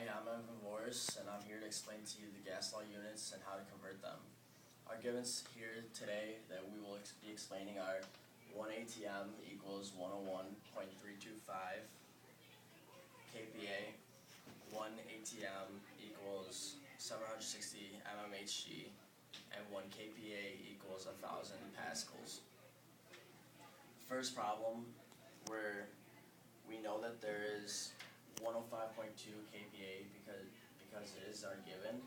Hi, I'm Evan Morris, and I'm here to explain to you the gas law units and how to convert them. Our givens here today that we will be explaining are 1 ATM equals 101.325 kPa, 1 ATM equals 760 mmHg, and 1 kPa equals 1,000 pascals. First problem, where we know that there is 105.2 kPa because it is our given,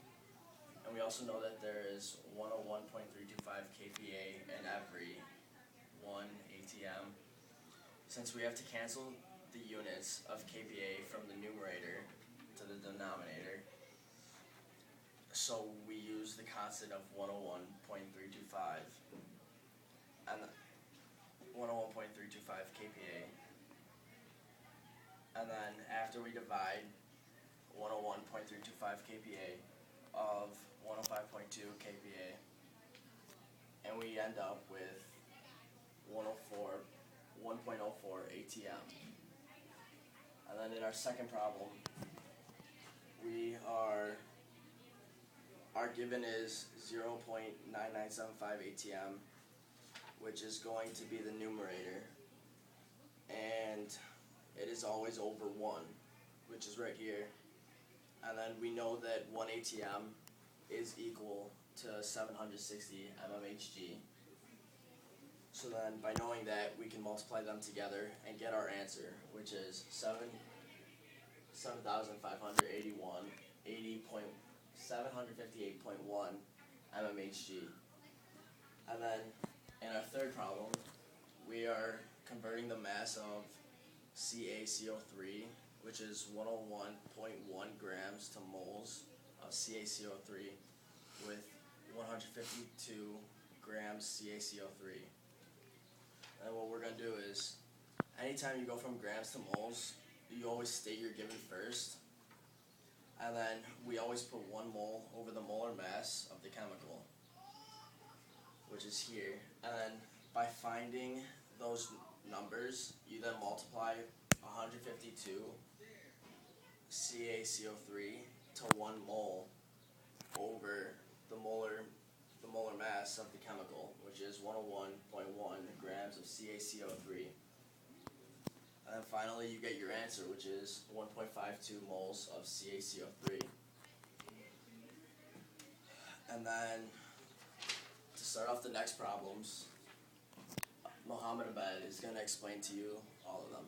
and we also know that there is 101.325 kPa in every 1 ATM. Since we have to cancel the units of kPa from the numerator to the denominator, so we use the constant of 101.325 and 101.325 kPa. And then after we divide 101.325 kPa of 105.2 kPa, and we end up with 1.04 ATM. And then in our second problem, our given is 0.9975 ATM, which is going to be the numerator, and it is always over 1, which is right here. And then we know that 1 ATM is equal to 760 mmHg. So then by knowing that, we can multiply them together and get our answer, which is 7,558.1 mmHg. And then in our third problem, we are converting the mass of CaCO3, which is 101.1 grams to moles of CaCO3 with 152 grams CaCO3. And what we're going to do is, anytime you go from grams to moles, you always state your given first, and then we always put 1 mole over the molar mass of the chemical, which is here. And then by finding those numbers, you then multiply 152 CaCO3 to 1 mole over the molar mass of the chemical, which is 101.1 grams of CaCO3. And then finally you get your answer, which is 1.52 moles of CaCO3. And then to start off the next problems, Mohammed Abed is going to explain to you all of them.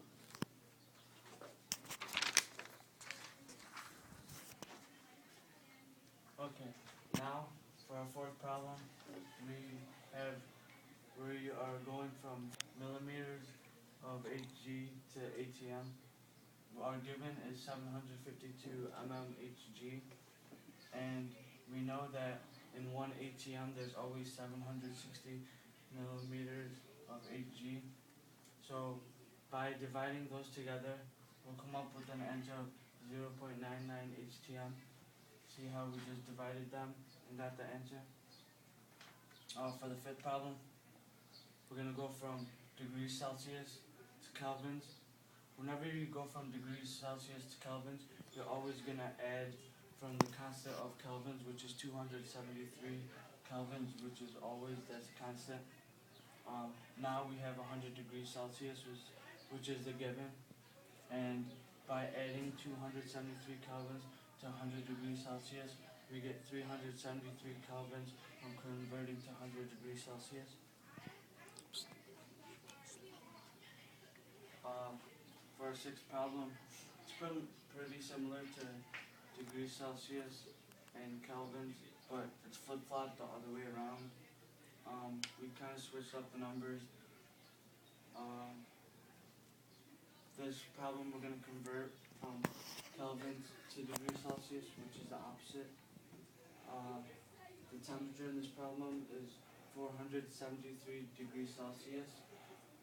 Okay, now for our fourth problem, we are going from millimeters of Hg to ATM. Our given is 752 mmHg, and we know that in 1 ATM there's always 760 millimeters of Hg. So by dividing those together, we'll come up with an answer of 0.99 HTM. See how we just divided them and got the answer? For the fifth problem, we're going to go from degrees Celsius to kelvins. Whenever you go from degrees Celsius to kelvins, you're always going to add from the constant of kelvins, which is 273 kelvins, which is always, that's a constant. Now we have 100 degrees Celsius, which is the given, and by adding 273 kelvins to 100 degrees Celsius, we get 373 kelvins from converting to 100 degrees Celsius. For our sixth problem, it's pretty similar to degrees Celsius and kelvins, but it's flip-flopped the other way around. We kind of switched up the numbers. This problem we're going to convert from kelvins to degrees Celsius, which is the opposite. The temperature in this problem is 473 degrees Celsius,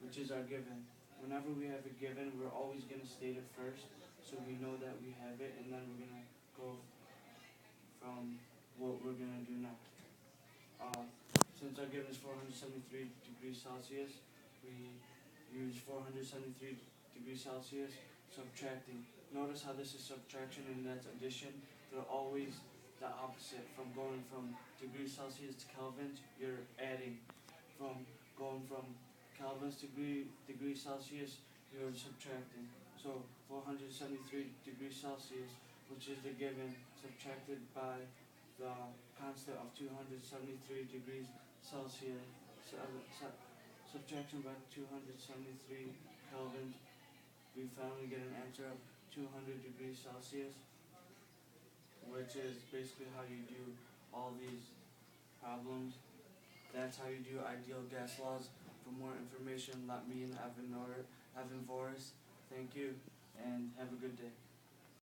which is our given. Whenever we have a given, we're always going to state it first, so we know that we have it, and then we're going to go from what we're going to do next. Since our given is 473 degrees Celsius, we use 473 degrees Celsius, subtracting notice how this is subtraction and that's addition. They're always the opposite. From going from degrees Celsius to Kelvins, you're adding. From going from Kelvins to degrees Celsius, you're subtracting. So 473 degrees Celsius, which is the given, subtracted by the constant of 273 degrees Celsius, subtraction by 273 Kelvins, we finally get an answer of 200 degrees Celsius, which is basically how you do all these problems. That's how you do ideal gas laws. For more information, let me and Evan Voris. Thank you, and have a good day.